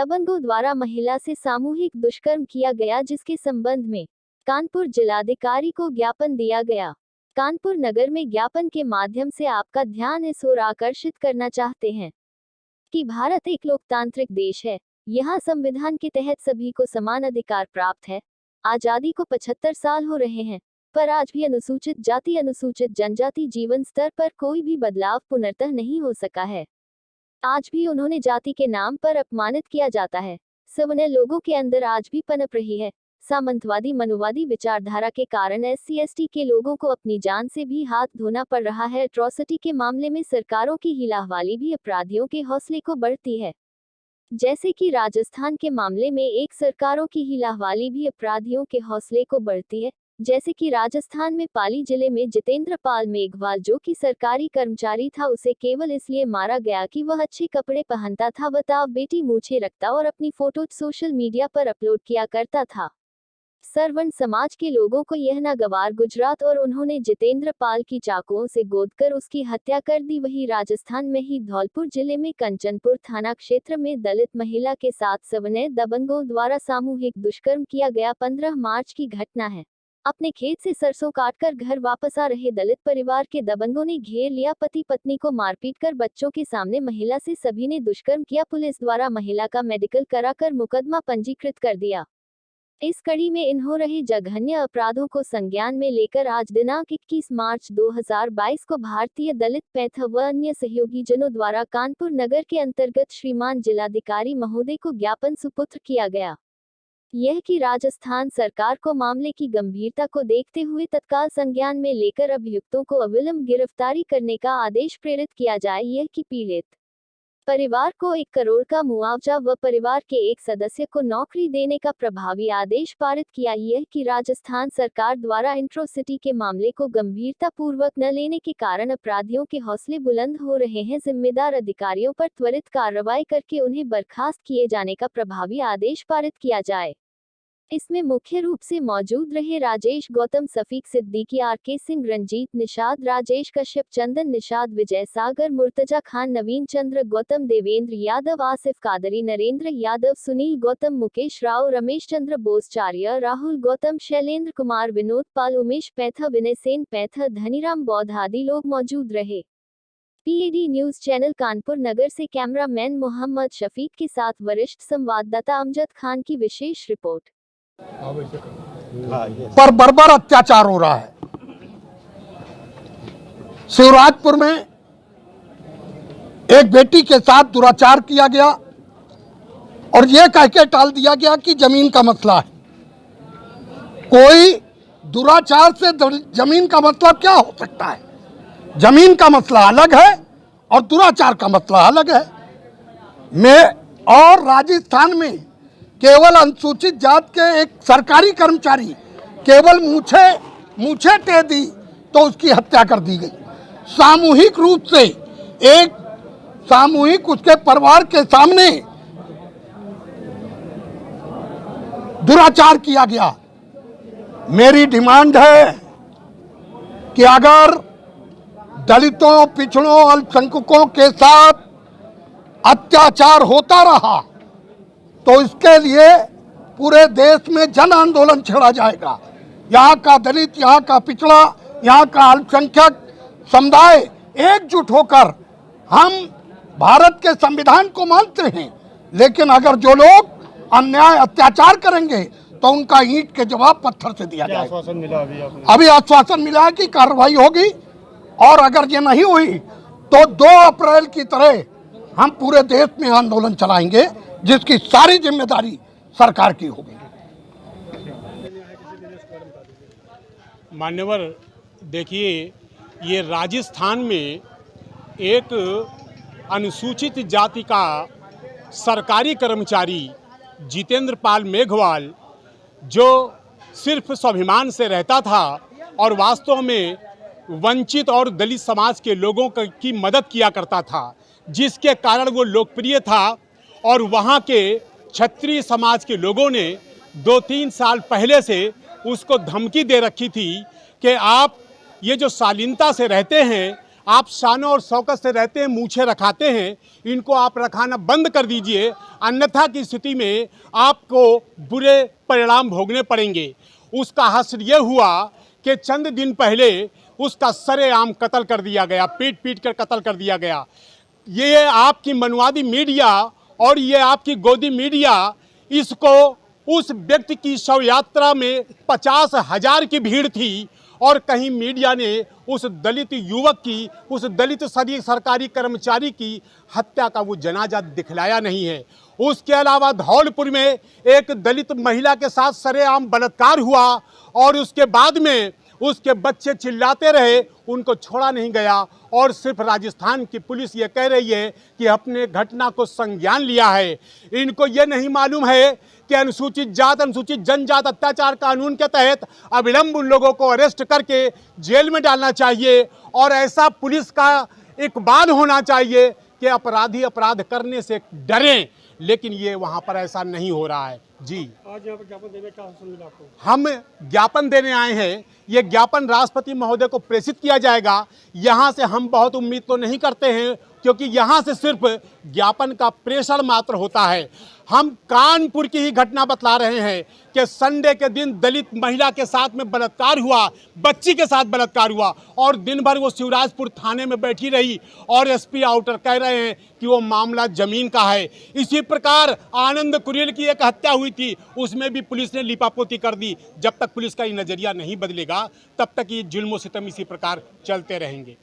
दबंगों द्वारा महिला से सामूहिक दुष्कर्म किया गया, जिसके संबंध में कानपुर जिलाधिकारी को ज्ञापन दिया गया। कानपुर नगर में ज्ञापन के माध्यम से आपका ध्यान इस ओर आकर्षित करना चाहते हैं कि भारत एक लोकतांत्रिक देश है। यहाँ संविधान के तहत सभी को समान अधिकार प्राप्त है। आजादी को 75 साल हो रहे हैं, पर आज भी अनुसूचित जाति अनुसूचित जनजाति जीवन स्तर पर कोई भी बदलाव पूर्णतः नहीं हो सका है। आज भी उन्होंने जाति के नाम पर अपमानित किया जाता है। सवर्ण लोगों के अंदर आज भी पनप रही है सामंतवादी मनुवादी विचारधारा के कारण SC/ST के लोगों को अपनी जान से भी हाथ धोना पड़ रहा है। एट्रॉसिटी के मामले में सरकारों की हिलाहवाली भी अपराधियों के हौसले को बढ़ती है। जैसे कि राजस्थान के मामले में एक सरकारों की हिलाहवाली भी अपराधियों के हौसले को बढ़ती है। जैसे कि राजस्थान में पाली जिले में जितेंद्र पाल मेघवाल, जो कि सरकारी कर्मचारी था, उसे केवल इसलिए मारा गया कि वह अच्छे कपड़े पहनता था, बताओ बेटी मूछें रखता और अपनी फोटो सोशल मीडिया पर अपलोड किया करता था। सरवर्ण समाज के लोगों को यह नागवार गुजरात और उन्होंने जितेंद्र पाल की चाकुओं से गोदकर उसकी हत्या कर दी। वही राजस्थान में ही धौलपुर जिले में कंचनपुर थाना क्षेत्र में दलित महिला के साथ सवर्ण दबंगों द्वारा सामूहिक दुष्कर्म किया गया। 15 मार्च की घटना है। अपने खेत से सरसों काटकर घर वापस आ रहे दलित परिवार के दबंगों ने घेर लिया। पति पत्नी को मारपीट कर बच्चों के सामने महिला से सभी ने दुष्कर्म किया। पुलिस द्वारा महिला का मेडिकल कराकर मुकदमा पंजीकृत कर दिया। इस कड़ी में इन हो रहे जघन्य अपराधों को संज्ञान में लेकर आज दिनांक 21 मार्च 2022 को भारतीय दलित पैंथर व अन्य सहयोगी जनों द्वारा कानपुर नगर के अंतर्गत श्रीमान जिलाधिकारी महोदय को ज्ञापन सुपुत्र किया गया। यह कि राजस्थान सरकार को मामले की गंभीरता को देखते हुए तत्काल संज्ञान में लेकर अभियुक्तों को अविलंब गिरफ्तारी करने का आदेश प्रेरित किया जाए। यह कि पीड़ित परिवार को 1 करोड़ का मुआवजा व परिवार के एक सदस्य को नौकरी देने का प्रभावी आदेश पारित किया। यह कि राजस्थान सरकार द्वारा एट्रॉसिटी के मामले को गंभीरता पूर्वक न लेने के कारण अपराधियों के हौसले बुलंद हो रहे हैं। जिम्मेदार अधिकारियों पर त्वरित कार्रवाई करके उन्हें बर्खास्त किए जाने का प्रभावी आदेश पारित किया जाए। इसमें मुख्य रूप से मौजूद रहे राजेश गौतम, सफीक सिद्दीकी, RK सिंह, रंजीत निषाद, राजेश कश्यप, चंदन निषाद, विजय सागर, मुर्तजा खान, नवीन चंद्र गौतम, देवेंद्र यादव, आसिफ कादरी, नरेंद्र यादव, सुनील गौतम, मुकेश राव, रमेश चंद्र बोसचार्य, राहुल गौतम, शैलेंद्र कुमार, विनोद पाल, उमेश पैंथर, विनय सेन पैंथर, धनीराम बौद्ध आदि लोग मौजूद रहे। PAD न्यूज चैनल कानपुर नगर से कैमरामैन मोहम्मद शफीक के साथ वरिष्ठ संवाददाता अमजद खान की विशेष रिपोर्ट। पर बर्बर अत्याचार हो रहा है। शिवराजपुर में एक बेटी के साथ दुराचार किया गया और यह कह के टाल दिया गया कि जमीन का मसला है। कोई दुराचार से जमीन का मतलब क्या हो सकता है? जमीन का मसला अलग है और दुराचार का मसला अलग है। और राजस्थान में केवल अनुसूचित जात के एक सरकारी कर्मचारी केवल मूछे टे दी तो उसकी हत्या कर दी गई। सामूहिक रूप से उसके परिवार के सामने दुराचार किया गया। मेरी डिमांड है कि अगर दलितों, पिछड़ों, अल्पसंख्यकों के साथ अत्याचार होता रहा तो इसके लिए पूरे देश में जन आंदोलन छेड़ा जाएगा। यहाँ का दलित, यहाँ का पिछड़ा, यहाँ का अल्पसंख्यक समुदाय एकजुट होकर, हम भारत के संविधान को मानते हैं, लेकिन अगर जो लोग अन्याय अत्याचार करेंगे तो उनका ईंट के जवाब पत्थर से दिया जाएगा। अभी आश्वासन मिला है कि कार्रवाई होगी और अगर ये नहीं हुई तो 2 अप्रैल की तरह हम पूरे देश में आंदोलन चलाएंगे, जिसकी सारी जिम्मेदारी सरकार की होगी। मान्यवर, देखिए, ये राजस्थान में एक अनुसूचित जाति का सरकारी कर्मचारी जितेंद्र पाल मेघवाल, जो सिर्फ स्वाभिमान से रहता था और वास्तव में वंचित और दलित समाज के लोगों की मदद किया करता था, जिसके कारण वो लोकप्रिय था। और वहाँ के क्षत्रिय समाज के लोगों ने 2-3 साल पहले से उसको धमकी दे रखी थी कि आप ये जो शालीनता से रहते हैं, आप शान और शौकत से रहते हैं, मूछें रखाते हैं, इनको आप रखाना बंद कर दीजिए, अन्यथा की स्थिति में आपको बुरे परिणाम भोगने पड़ेंगे। उसका हश्र ये हुआ कि चंद दिन पहले उसका सरेआम कत्ल कर दिया गया, पीट पीट कर कत्ल कर दिया गया। ये आपकी मनवादी मीडिया और ये आपकी गोदी मीडिया इसको, उस व्यक्ति की शव यात्रा में 50,000 की भीड़ थी और कहीं मीडिया ने उस दलित युवक की, उस दलित सरकारी कर्मचारी की हत्या का वो जनाजा दिखलाया नहीं है। उसके अलावा धौलपुर में एक दलित महिला के साथ सरेआम बलात्कार हुआ और उसके बाद में उसके बच्चे चिल्लाते रहे, उनको छोड़ा नहीं गया। और सिर्फ राजस्थान की पुलिस ये कह रही है कि अपने घटना को संज्ञान लिया है। इनको ये नहीं मालूम है कि अनुसूचित जात अनुसूचित जनजात अत्याचार कानून के तहत अविलंब उन लोगों को अरेस्ट करके जेल में डालना चाहिए और ऐसा पुलिस का इकबाल होना चाहिए कि अपराधी अपराध करने से डरें, लेकिन ये वहाँ पर ऐसा नहीं हो रहा है। जी, आज यहाँ पर ज्ञापन देने का अवसर मिला आपको? हम ज्ञापन देने आए हैं। ये ज्ञापन राष्ट्रपति महोदय को प्रेषित किया जाएगा। यहाँ से हम बहुत उम्मीद तो नहीं करते हैं, क्योंकि यहाँ से सिर्फ ज्ञापन का प्रेषण मात्र होता है। हम कानपुर की ही घटना बतला रहे हैं कि संडे के दिन दलित महिला के साथ में बलात्कार हुआ, बच्ची के साथ बलात्कार हुआ और दिन भर वो शिवराजपुर थाने में बैठी रही और एसपी आउटर कह रहे हैं कि वो मामला जमीन का है। इसी प्रकार आनंद कुरेल की एक हत्या हुई थी, उसमें भी पुलिस ने लिपापोती कर दी। जब तक पुलिस का ये नज़रिया नहीं बदलेगा तब तक ये जुल्म सितम इसी प्रकार चलते रहेंगे।